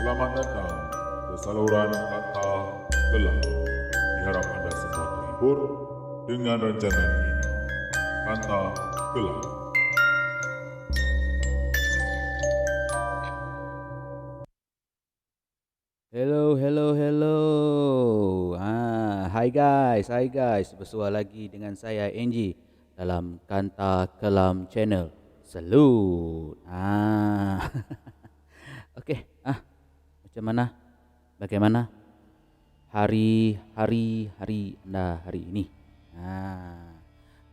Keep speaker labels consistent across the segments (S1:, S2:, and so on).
S1: Selamat datang ke saluran kata gelap. Diharap anda semua terhibur dengan rancangan ini. Kata gelap.
S2: Hello. Hai guys. Bersua lagi dengan saya Angie dalam Kanta Kelam Channel. Salut. Okey. Macam mana? Bagaimana hari anda hari ini?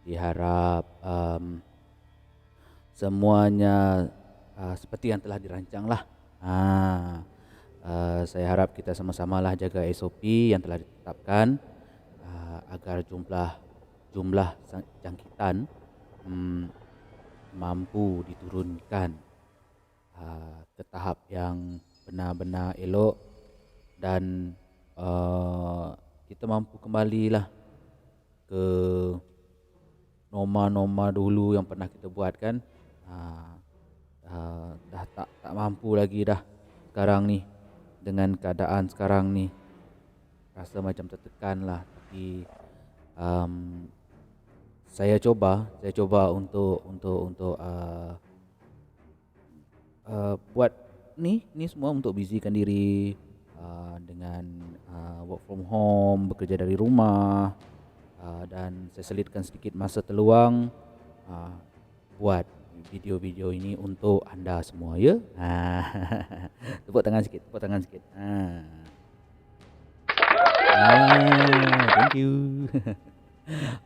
S2: Diharap semuanya seperti yang telah dirancang lah. Saya harap kita sama-samalah jaga SOP yang telah ditetapkan agar jumlah jangkitan mampu diturunkan ke tahap yang benar-benar elok dan kita mampu kembalilah ke norma-norma dulu yang pernah kita buat kan. Dah tak mampu lagi dah sekarang ni. Dengan keadaan sekarang ni rasa macam tertekan lah, tapi saya coba untuk buat ni semua untuk busykan diri dengan work from home, bekerja dari rumah, dan saya selitkan sedikit masa terluang buat video-video ini untuk anda semua ya. Tepuk tangan sikit. Thank you.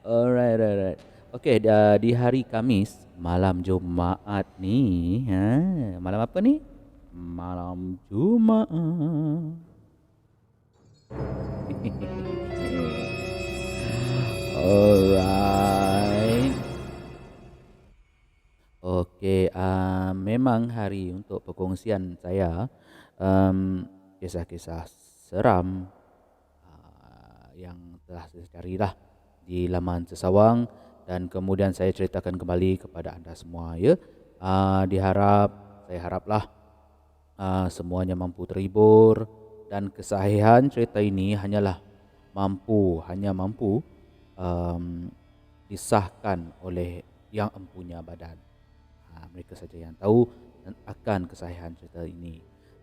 S2: Alright. Okey, di hari Kamis, malam Jumaat ni, malam apa ni? Malam Jumaat. Alright. Okey, memang hari untuk perkongsian saya kisah-kisah seram yang telah saya carilah di laman Sesawang dan kemudian saya ceritakan kembali kepada anda semua ya. Saya haraplah semuanya mampu terhibur dan kesahihan cerita ini hanya mampu disahkan oleh yang empunya badan. Mereka saja yang tahu akan kesahihan cerita ini.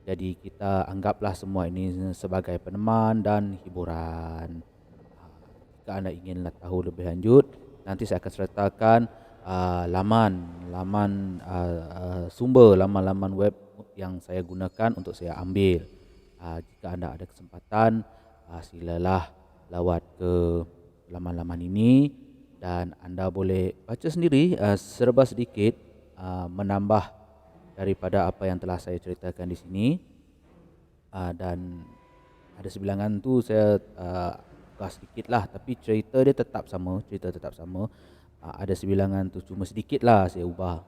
S2: Jadi kita anggaplah semua ini sebagai peneman dan hiburan. Jika anda inginlah tahu lebih lanjut, nanti saya akan sertakan laman web yang saya gunakan untuk saya ambil. Jika anda ada kesempatan, silalah lawat ke laman-laman ini dan anda boleh baca sendiri serba sedikit menambah daripada apa yang telah saya ceritakan di sini. Dan ada sebilangan tu saya tukar sedikit lah, tapi cerita tetap sama. Ada sebilangan tu cuma sedikit lah saya ubah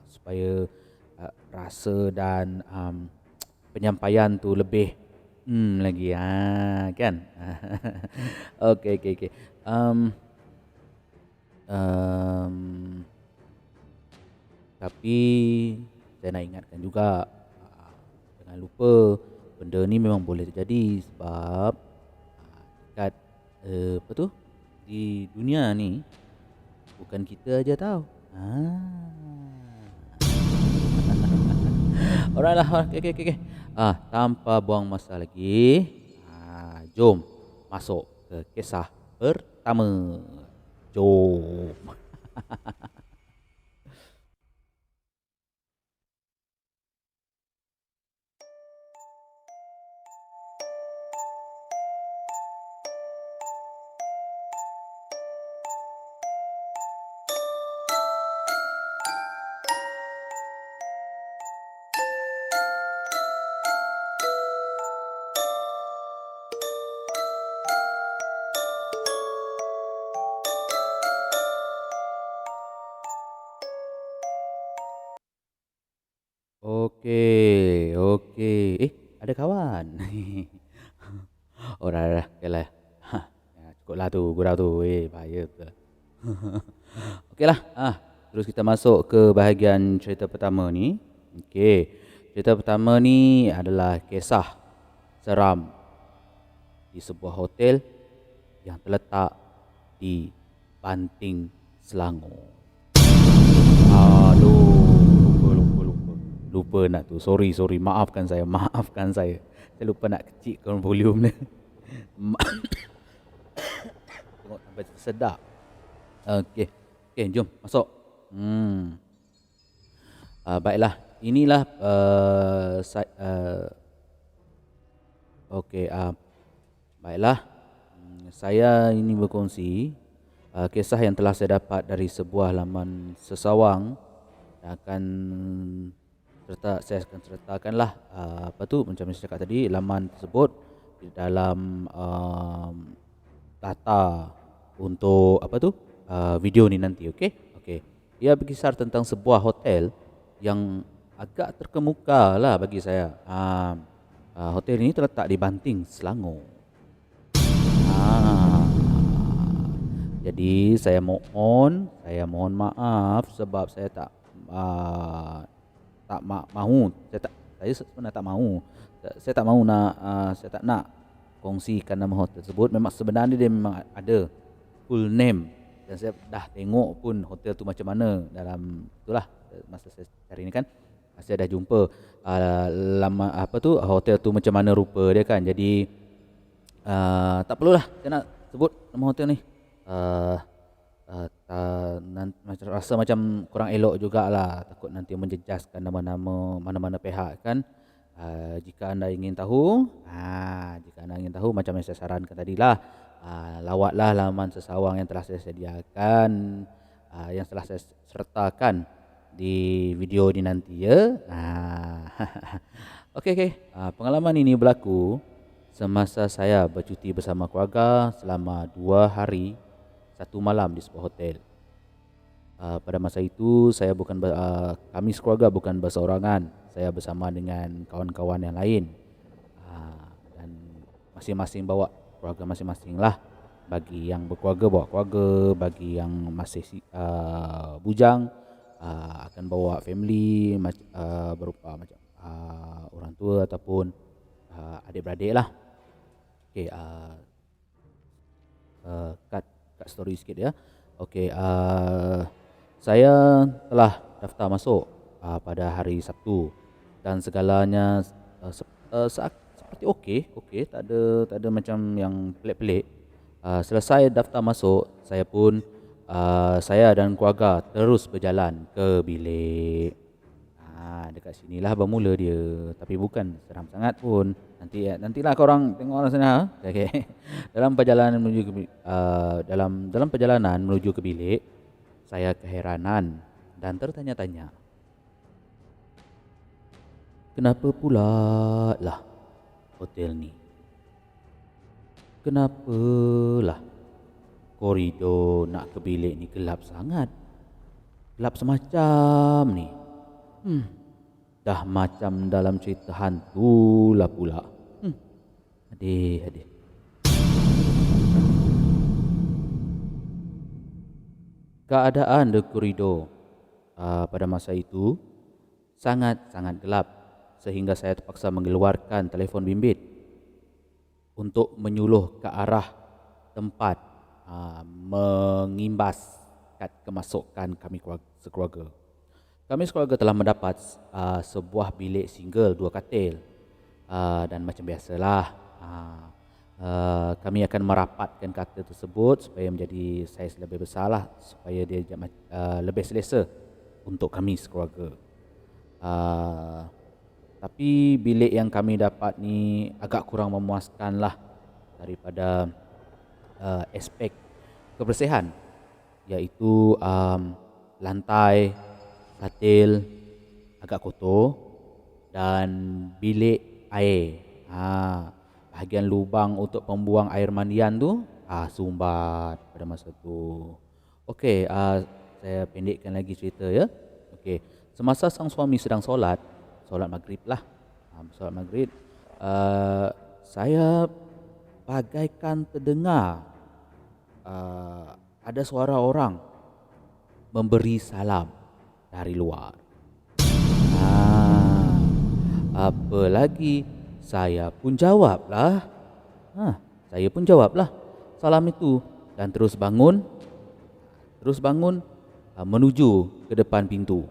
S2: supaya rasa dan penyampaian tu lebih lagi kan. Okey. Tapi saya nak ingatkan juga, jangan lupa benda ni memang boleh terjadi sebab dekat di dunia ni bukan kita aja tahu. Alright lah. Okay. Tanpa buang masa lagi, jom masuk ke kisah pertama. Jom. Okey. Ada kawan. Oh, dah. Okeylah. Cukuplah tu, gurau tu. Bahaya betul. Okeylah. Terus kita masuk ke bahagian cerita pertama ni. Okey. cerita pertama ni adalah kisah seram di sebuah hotel yang terletak di Banting, Selangor. Aduh, lupa nak tu. Sorry, maafkan saya. Saya lupa nak kecilkan volume dia. Tengok sampai sedap. Okey, jom masuk. Baiklah, inilah baiklah. Saya ini berkongsi kisah yang telah saya dapat dari sebuah laman sesawang. Saya akan sertakanlah macam yang saya cakap tadi, laman tersebut di dalam data untuk video ni nanti. Okey. Ia berkisar tentang sebuah hotel yang agak terkemuka lah bagi saya. Hotel ini terletak di Banting, Selangor. Jadi saya mohon maaf sebab saya tak mahu. Saya sebenarnya tak mahu. Saya tak nak kongsikan nama hotel tersebut. Memang sebenarnya dia memang ada full name dan saya dah tengok pun hotel tu macam mana dalam itulah masa saya cari ni kan. Saya dah jumpa hotel tu macam mana rupa dia kan. Jadi tak perlulah saya nak sebut nama hotel ni. Rasa macam kurang elok jugalah, takut nanti menjejaskan nama-nama mana-mana pihak kan. Jika anda ingin tahu macam yang saya sarankan tadilah, lawatlah laman sesawang yang telah saya sediakan, yang telah saya sertakan di video ni nanti ya. Okey. Pengalaman ini berlaku semasa saya bercuti bersama keluarga selama 2 hari 1 malam di sebuah hotel. Pada masa itu kami sekeluarga bukan berseorangan. Saya bersama dengan kawan-kawan yang lain. Dan masing-masing bawa keluarga masing-masing lah. Bagi yang berkeluarga bawa keluarga, bagi yang masih bujang akan bawa family berupa macam orang tua ataupun adik-beradik lah. Okey, cut story sikit ya. Okey, saya telah daftar masuk pada hari Sabtu dan segalanya seperti okey, tak ada macam yang pelik-pelik. Selesai daftar masuk, saya dan keluarga terus berjalan ke bilik. Dekat sinilah bermula dia, tapi bukan seram sangat pun. Nantilah korang tengok orang sana. Okey. Dalam perjalanan menuju ke bilik, saya keheranan dan tertanya-tanya. Kenapa pula lah hotel ni? Kenapa lah koridor nak ke bilik ni gelap sangat? Gelap semacam ni. Dah macam dalam cerita hantu lah pula. Adik. Keadaan di koridor pada masa itu sangat-sangat gelap sehingga saya terpaksa mengeluarkan telefon bimbit untuk menyuluh ke arah tempat mengimbas kad kemasukan kami sekeluarga. Kami sekeluarga telah mendapat sebuah bilik single 2 katil dan macam biasalah kami akan merapatkan katil tersebut supaya menjadi saiz lebih besar lah, supaya dia lebih selesa untuk kami sekeluarga. Tapi bilik yang kami dapat ni agak kurang memuaskan lah daripada aspek kebersihan, iaitu lantai katil agak kotor dan bilik air, bahagian lubang untuk pembuang air mandian tu sumbat pada masa tu. Okey, saya pendekkan lagi cerita ya. Okey, semasa sang suami sedang solat maghrib lah. Solat maghrib, saya bagaikan terdengar ada suara orang memberi salam dari luar. Apa lagi? Saya pun jawablah. Saya pun jawablah salam itu dan terus bangun menuju ke depan pintu.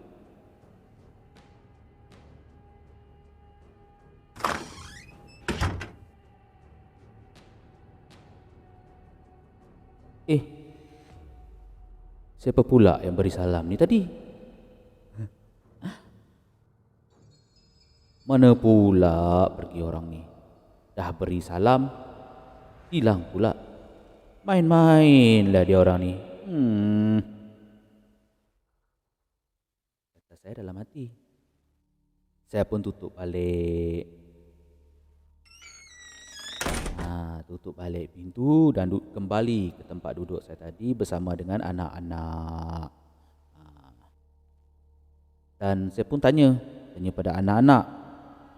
S2: Siapa pula yang beri salam ni tadi? Mana pula pergi orang ni? Dah beri salam, hilang pula. Main-mainlah dia orang ni. Kata saya dalam hati. Saya pun tutup balik. Tutup balik pintu dan kembali ke tempat duduk saya tadi bersama dengan anak-anak. Dan saya pun tanya pada anak-anak,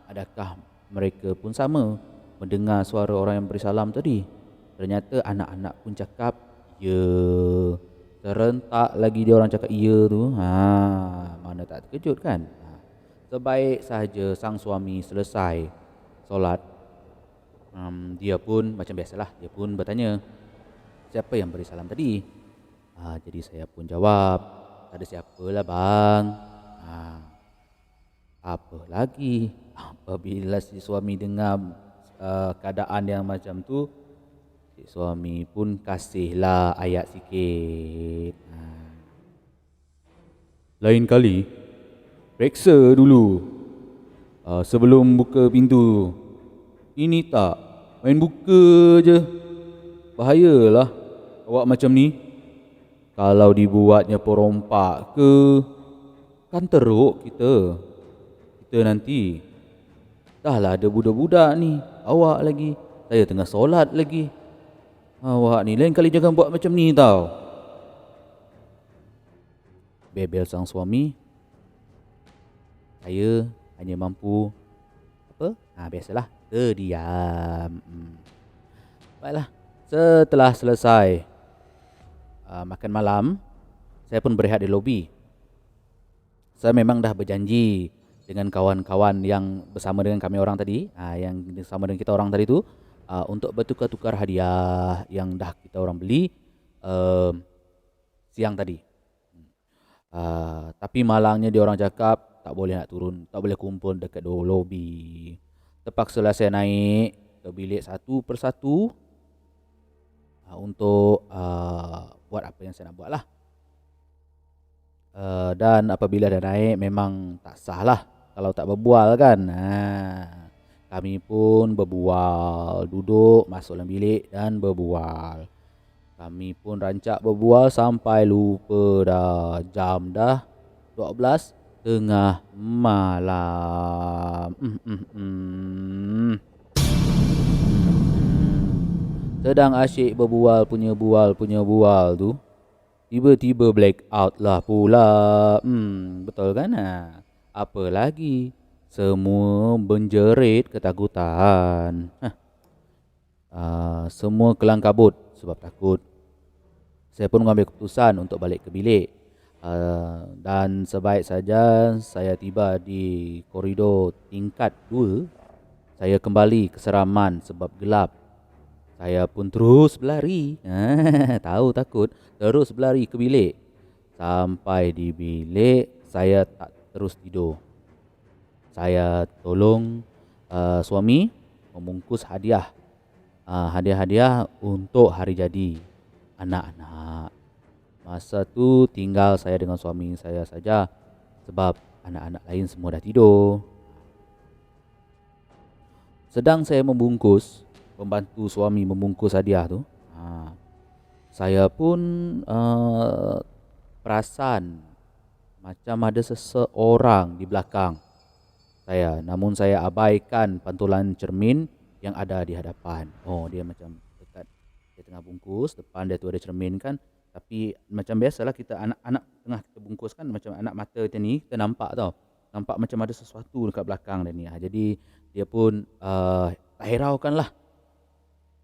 S2: adakah mereka pun sama mendengar suara orang yang beri salam tadi? Ternyata anak-anak pun cakap, ya. Serentak lagi dia orang cakap ya tu. Mana tak terkejut kan? Sebaik sahaja sang suami selesai solat, dia pun macam biasalah, dia pun bertanya, siapa yang beri salam tadi? Jadi saya pun jawab, tak ada siapalah bang. Apa lagi? Apabila si suami dengar keadaan yang macam tu, si suami pun kasihlah ayat sikit. Lain kali periksa dulu sebelum buka pintu. Ini tak main buka je. Bahayalah awak macam ni. Kalau dibuatnya perompak ke, kan teruk kita nanti. Dah lah ada budak-budak ni, awak lagi, saya tengah solat lagi. Awak ni lain kali jangan buat macam ni tau. Bebel sang suami. Saya hanya mampu biasalah, terdiam. Baiklah, setelah selesai makan malam, saya pun berehat di lobi. Saya memang dah berjanji dengan kawan-kawan yang bersama dengan kami orang tadi, yang bersama dengan kita orang tadi tu, untuk bertukar-tukar hadiah yang dah kita orang beli siang tadi. Tapi malangnya dia orang cakap tak boleh nak turun, tak boleh kumpul dekat lobi. Terpaksalah saya naik ke bilik satu persatu untuk buat apa yang saya nak buat lah. Dan apabila dah naik memang tak sah lah kalau tak berbual kan. Kami pun berbual, duduk masuk dalam bilik dan berbual. Kami pun rancak berbual sampai lupa dah. Jam dah 12 tengah malam. Sedang asyik berbual punya bual tu, tiba-tiba black out lah pula. Betul kan? Apa lagi? Semua menjerit ketakutan. Semua kelang kabut sebab takut. Saya pun mengambil keputusan untuk balik ke bilik. Dan sebaik saja saya tiba di koridor tingkat 2, saya kembali keseraman sebab gelap. Saya pun terus berlari. Tahu takut, terus berlari ke bilik. Sampai di bilik, saya tak terus tidur. Saya tolong suami membungkus hadiah. Hadiah-hadiah untuk hari jadi anak-anak. Masa tu tinggal saya dengan suami saya saja sebab anak-anak lain semua dah tidur. Sedang saya membantu suami membungkus hadiah tu, saya pun perasan macam ada seseorang di belakang saya. Namun saya abaikan pantulan cermin yang ada di hadapan. Dia macam dekat, dia tengah bungkus, depan dia tu ada cermin kan. Tapi macam biasalah kita anak-anak tengah kita bungkus kan, macam anak mata macam ni, kita nampak tau. Nampak macam ada sesuatu dekat belakang dia ni. Jadi dia pun tak hiraukan lah.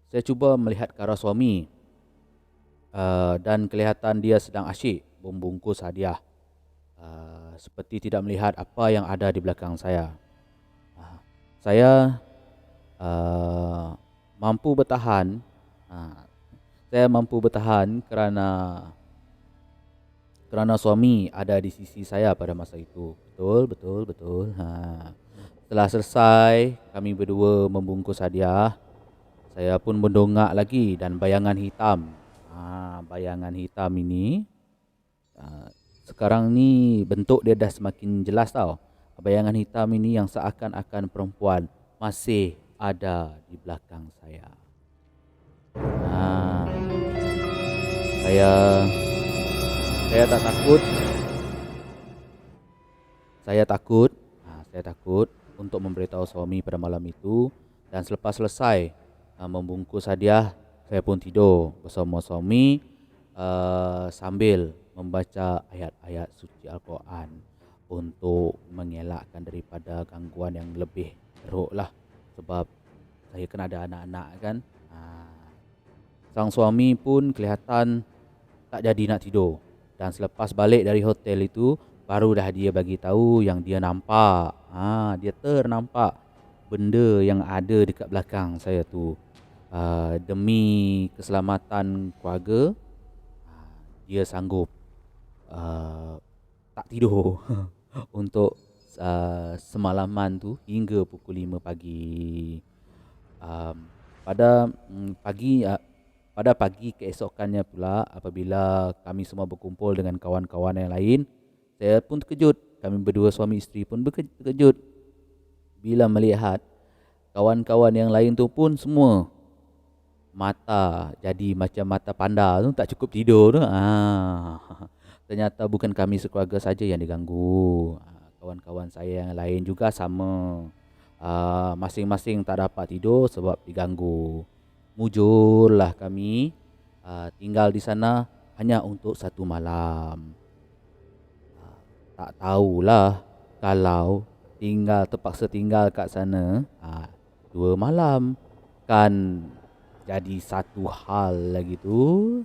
S2: Saya cuba melihat ke arah suami. Dan kelihatan dia sedang asyik membungkus hadiah. Seperti tidak melihat apa yang ada di belakang saya. saya uh, mampu bertahan. Ah, saya mampu bertahan kerana suami ada di sisi saya pada masa itu. Betul, betul, betul. Setelah selesai, kami berdua membungkus hadiah. Saya pun mendongak lagi dan bayangan hitam. Bayangan hitam ini sekarang ni bentuk dia dah semakin jelas tau. Bayangan hitam ini yang seakan-akan perempuan masih ada di belakang saya. Ah, saya saya tak takut. Saya takut. Saya takut untuk memberitahu suami pada malam itu, dan selepas selesai membungkus hadiah, saya pun tidur bersama suami sambil membaca ayat-ayat suci Al-Quran untuk mengelakkan daripada gangguan yang lebih teruk lah, sebab saya kan ada anak-anak kan. Sang suami pun kelihatan tak jadi nak tidur, dan selepas balik dari hotel itu baru dah dia bagi tahu yang dia nampak, dia ternampak benda yang ada dekat belakang saya tu. Demi keselamatan keluarga, dia sanggup tak tidur untuk semalaman tu hingga pukul 5 pagi. Pada pagi keesokannya pula, apabila kami semua berkumpul dengan kawan-kawan yang lain, saya pun terkejut. Kami berdua suami isteri pun terkejut bila melihat kawan-kawan yang lain tu pun semua mata jadi macam mata panda tu, tak cukup tidur tu. Ternyata bukan kami sekeluarga saja yang diganggu. Kawan-kawan saya yang lain juga sama. Masing-masing tak dapat tidur sebab diganggu. Mujurlah kami tinggal di sana hanya untuk 1 malam. Tak tahulah kalau terpaksa tinggal kat sana 2 malam, kan jadi satu hal lagi tu.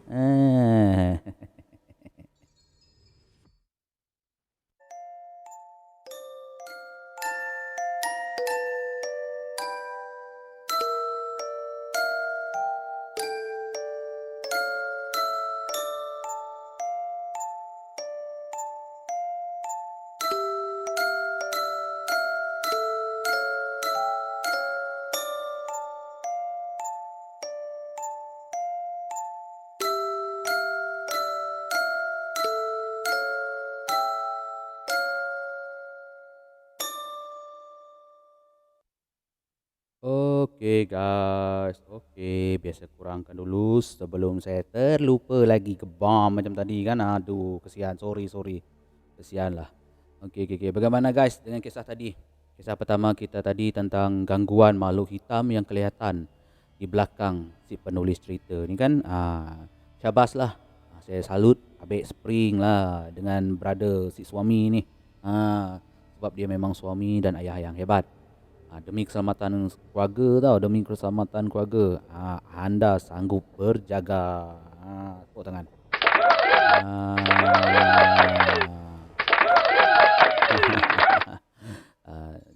S2: Okey guys, okey, biasa kurangkan dulu sebelum saya terlupa lagi ke bom macam tadi kan. Aduh, kesian, sorry. Kesian lah. Okey. Bagaimana guys dengan kisah tadi? Kisah pertama kita tadi tentang gangguan makhluk hitam yang kelihatan di belakang si penulis cerita ni kan. Syabas lah. Saya salut, habis spring lah dengan brother si suami ni. Sebab dia memang suami dan ayah yang hebat. Demi keselamatan keluarga demi keselamatan keluarga, anda sanggup berjaga. Tepuk tangan.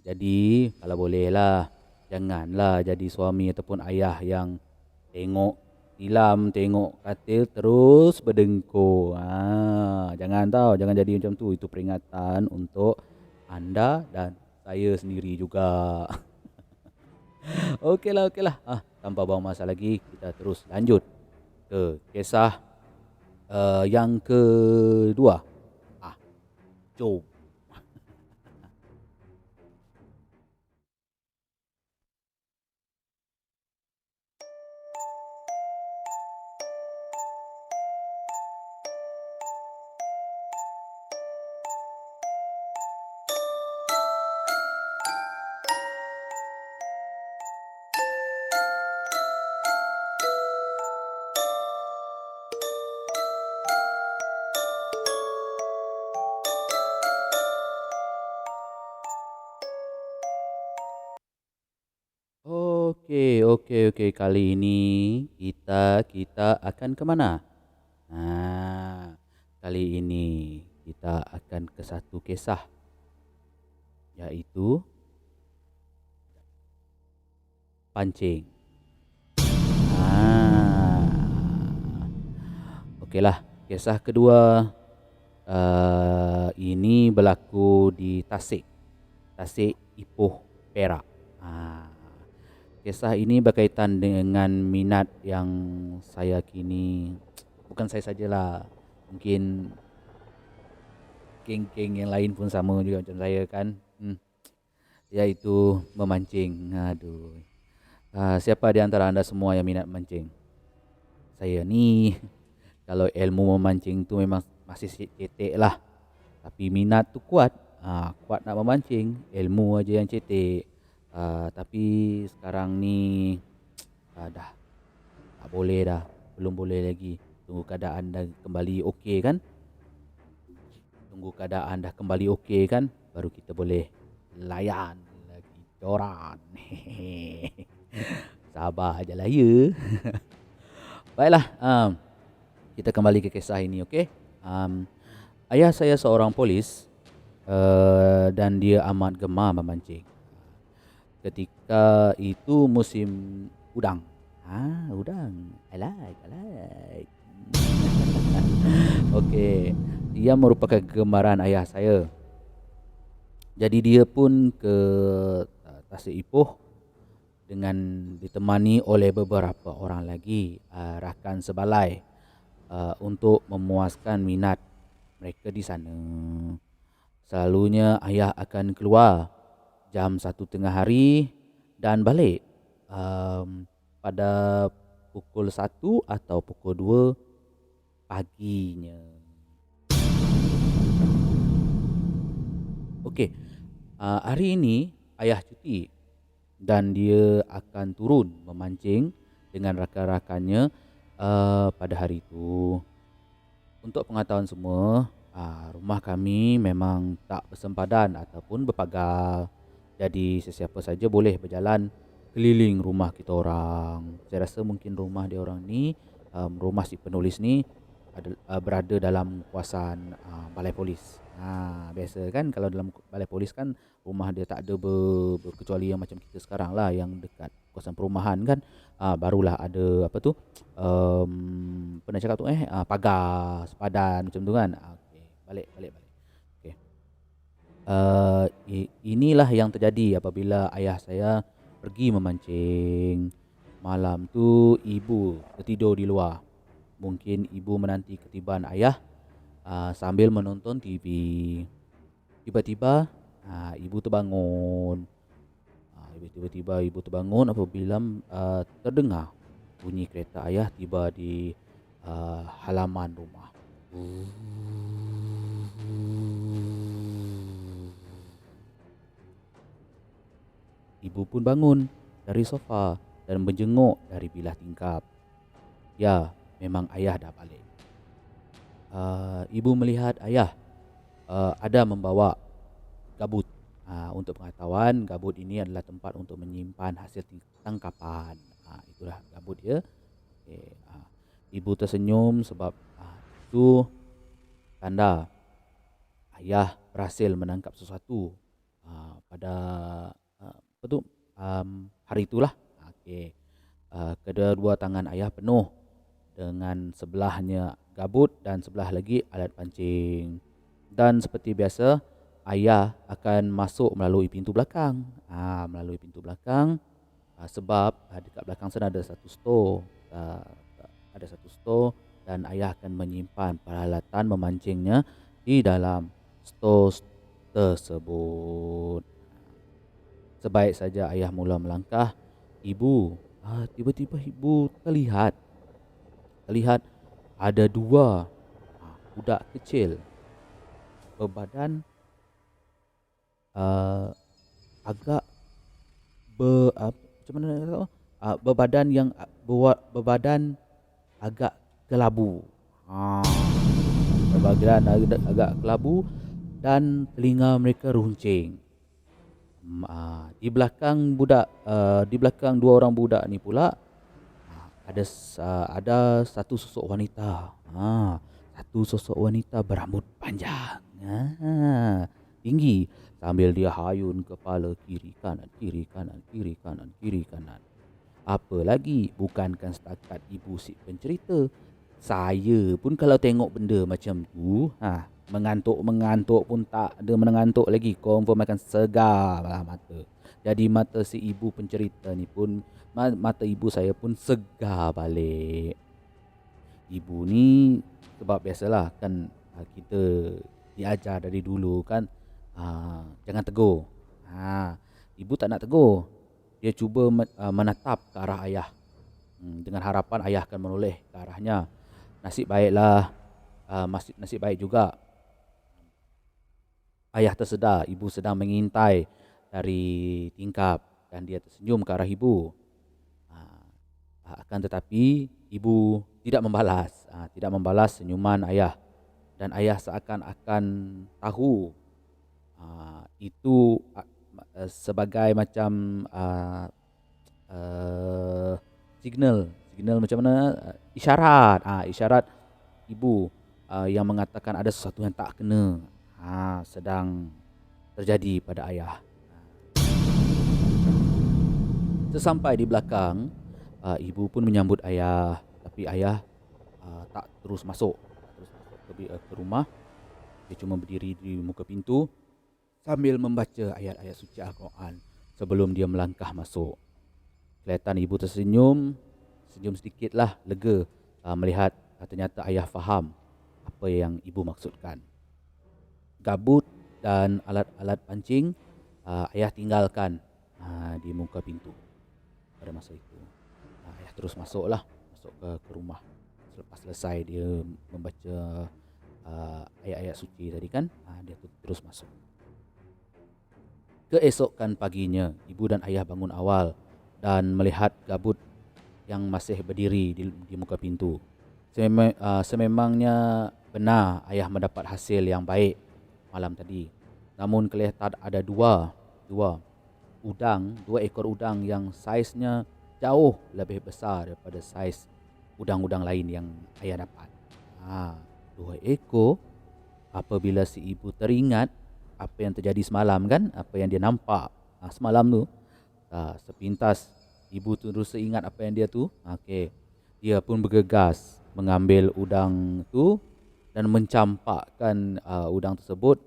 S2: Jadi kalau bolehlah, janganlah jadi suami ataupun ayah yang tengok tilam, tengok katil terus berdengkur. Jangan jadi macam tu. Itu peringatan untuk anda dan saya sendiri juga. Okeylah. Tanpa buang masa lagi, kita terus lanjut ke kisah yang kedua. Jom. Okey. Kali ini kita akan ke mana? Kali ini kita akan ke satu kisah, iaitu pancing. Ah. Okeylah, kisah kedua ini berlaku di Tasik. Tasik, Ipoh, Perak. Kisah ini berkaitan dengan minat yang saya kini, bukan saya sajalah, mungkin geng-geng yang lain pun sama juga macam saya kan. Iaitu memancing. Aduh. Siapa di antara anda semua yang minat memancing? Saya ni kalau ilmu memancing tu memang masih cetek lah. Tapi minat tu kuat. Kuat nak memancing. Ilmu aja yang cetek. Tapi sekarang ni dah tak boleh dah. Belum boleh lagi. Tunggu keadaan dah kembali okey kan. Baru kita boleh layan lagi joran. Sabar aja lah ya. Baiklah, kita kembali ke kisah ini, okey. Ayah saya seorang polis dan dia amat gemar memancing. Ketika itu musim udang. Udang. I like. Okey, ia merupakan kegemaran ayah saya. Jadi dia pun ke Tasik Ipoh dengan ditemani oleh beberapa orang lagi rakan sebalai untuk memuaskan minat mereka di sana. Selalunya ayah akan keluar jam 1 tengah hari dan balik pada pukul 1 atau pukul 2 paginya. Okey, hari ini ayah cuti dan dia akan turun memancing dengan rakan-rakannya pada hari itu. Untuk pengetahuan semua, rumah kami memang tak bersempadan ataupun berpagar. Jadi sesiapa saja boleh berjalan keliling rumah kita orang. Saya rasa mungkin rumah dia orang ni, rumah si penulis ni berada dalam kawasan balai polis. Biasa kan kalau dalam balai polis kan rumah dia tak ada kecuali yang macam kita sekarang lah yang dekat kawasan perumahan kan. Barulah ada apa tu, pernah cakap tu pagar sepadan macam tu kan. Okey, balik. Okey. Inilah yang terjadi apabila ayah saya pergi memancing. Malam tu ibu tertidur di luar. Mungkin ibu menanti ketiban ayah sambil menonton TV. Tiba-tiba ibu terbangun. Tiba-tiba ibu terbangun apabila terdengar bunyi kereta ayah tiba di halaman rumah. Ibu pun bangun dari sofa dan menjenguk dari bilah tingkap. Ya, memang ayah dah balik. Ibu melihat ayah ada membawa gabut. Untuk pengetahuan, gabut ini adalah tempat untuk menyimpan hasil tangkapan. Itulah gabut dia. Okay. Ibu tersenyum sebab itu tanda ayah berhasil menangkap sesuatu pada hari itulah. Okay. Kedua tangan ayah penuh dengan sebelahnya gabut dan sebelah lagi alat pancing. Dan seperti biasa, ayah akan masuk melalui pintu belakang. Sebab dekat belakang sana ada satu store. Dan ayah akan menyimpan peralatan memancingnya di dalam store tersebut. Sebaik saja ayah mula melangkah, tiba-tiba ibu terlihat ada dua budak kecil berbadan agak macam mana nak kata, berbadan agak kelabu. Berbadan agak kelabu dan telinga mereka runcing. Di belakang dua orang budak ni pula ada satu sosok wanita. Satu sosok wanita berambut panjang, tinggi, sambil dia hayun kepala kiri kanan. Apa lagi, bukankan setakat ibu si pencerita. Saya pun kalau tengok benda macam tu, mengantuk-mengantuk pun tak ada mengantuk lagi. Confirm akan segar lah mata. Jadi mata si ibu pencerita ni pun, mata ibu saya pun segar balik. Ibu ni sebab biasalah kan, kita diajar dari dulu kan, jangan tegur. Ibu tak nak tegur. Dia cuba menatap ke arah ayah, dengan harapan ayah akan menoleh ke arahnya. Nasib baiklah, nasib baik juga. Ayah tersedar ibu sedang mengintai dari tingkap dan dia tersenyum ke arah ibu. Akan tetapi ibu tidak membalas senyuman ayah, dan ayah seakan-akan tahu itu sebagai macam signal macam mana, isyarat ibu yang mengatakan ada sesuatu yang tak kena sedang terjadi pada ayah. Sesampai di belakang, ibu pun menyambut ayah, tapi ayah tak terus masuk ke rumah. Dia cuma berdiri di muka pintu sambil membaca ayat-ayat suci Al-Quran sebelum dia melangkah masuk. Kelihatan ibu tersenyum sedikitlah, lega melihat ternyata ayah faham apa yang ibu maksudkan. Gabut dan alat-alat pancing ayah tinggalkan di muka pintu pada masa itu. Ayah terus masuk ke rumah. Selepas selesai dia membaca ayat-ayat suci tadi kan, dia terus masuk. Keesokan paginya, ibu dan ayah bangun awal dan melihat Gabut yang masih berdiri di muka pintu. Sememangnya benar ayah mendapat hasil yang baik malam tadi. Namun kelihatan ada dua ekor udang yang saiznya jauh lebih besar daripada saiz udang-udang lain yang ayah dapat. 2 ekor. Apabila si ibu teringat apa yang terjadi semalam kan, apa yang dia nampak semalam tu, sepintas ibu terus ingat apa yang dia tu. Dia pun bergegas mengambil udang tu dan mencampakkan udang tersebut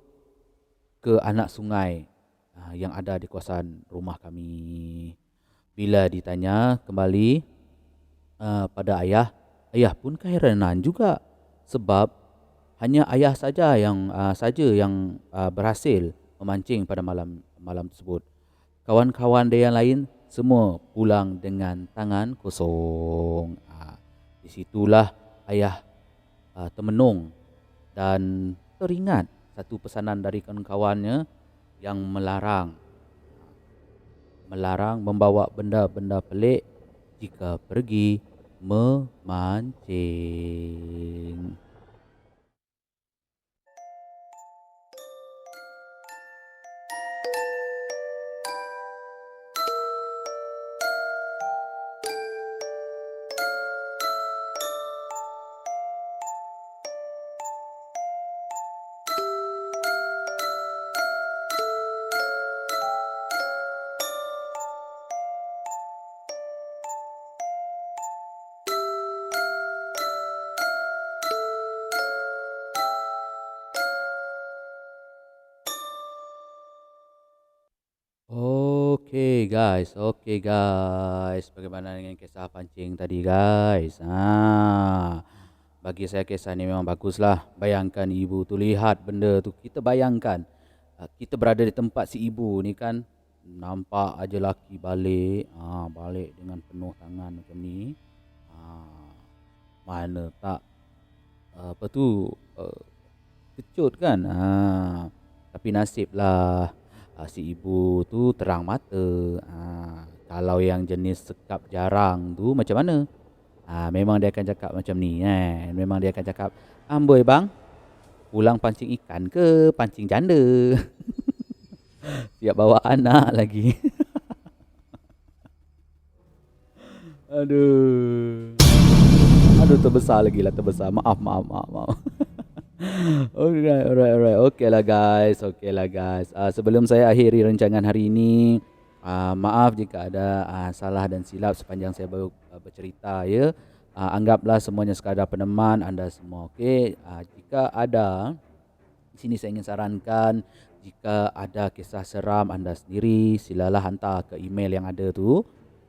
S2: ke anak sungai yang ada di kawasan rumah kami. Bila ditanya kembali pada ayah pun keheranan juga, sebab hanya ayah saja yang berhasil memancing pada malam tersebut. Kawan-kawan dia yang lain semua pulang dengan tangan kosong. Di situlah ayah termenung dan teringat satu pesanan dari kawan-kawannya yang melarang membawa benda-benda pelik jika pergi memancing. Okay guys, bagaimana dengan kisah pancing tadi guys? Bagi saya kisah ni memang baguslah. Bayangkan ibu tu lihat benda tu, kita bayangkan kita berada di tempat si ibu ni kan, nampak aja laki balik dengan penuh tangan macam ni. Mana tak kecut kan. Tapi nasiblah si ibu tu terang mata. Kalau yang jenis sekap jarang tu macam mana? Memang dia akan cakap macam ni kan. Memang dia akan cakap, "Amboi bang, pulang pancing ikan ke pancing janda?" Siap bawa anak lagi. Aduh, terbesar. Maaf. Alright. Okay lah guys. Sebelum saya akhiri rancangan hari ini, Maaf jika ada salah dan silap sepanjang saya baru bercerita ya. Anggaplah semuanya sekadar peneman anda semua. Okey. Jika ada di sini saya ingin sarankan, jika ada kisah seram anda sendiri, silalah hantar ke email yang ada tu.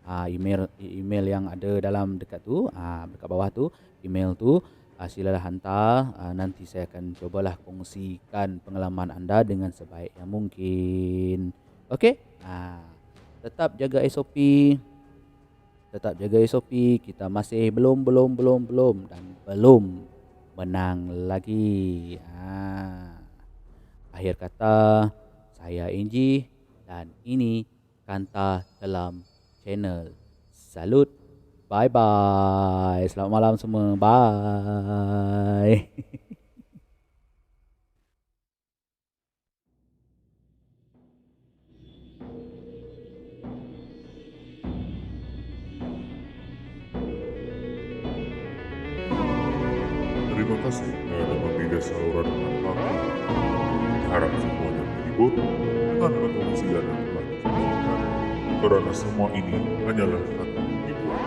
S2: Email yang ada dalam dekat tu, dekat bawah tu, email tu. Silalah hantar. Nanti saya akan cubalah kongsikan pengalaman anda dengan sebaik yang mungkin. Okey? Tetap jaga SOP. Tetap jaga SOP. Kita masih belum dan belum menang lagi. Akhir kata, saya Angie dan ini Kanta Kelam Channel. Salut. Bye bye. Selamat malam semua. Bye.
S1: Terima kasih telah membina saluran kata. Harap semuanya terhibur dengan pengungsian yang telah disampaikan. Kerana semua ini hanyalah satu hiburan.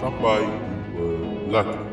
S1: Sampai jumpa lagi.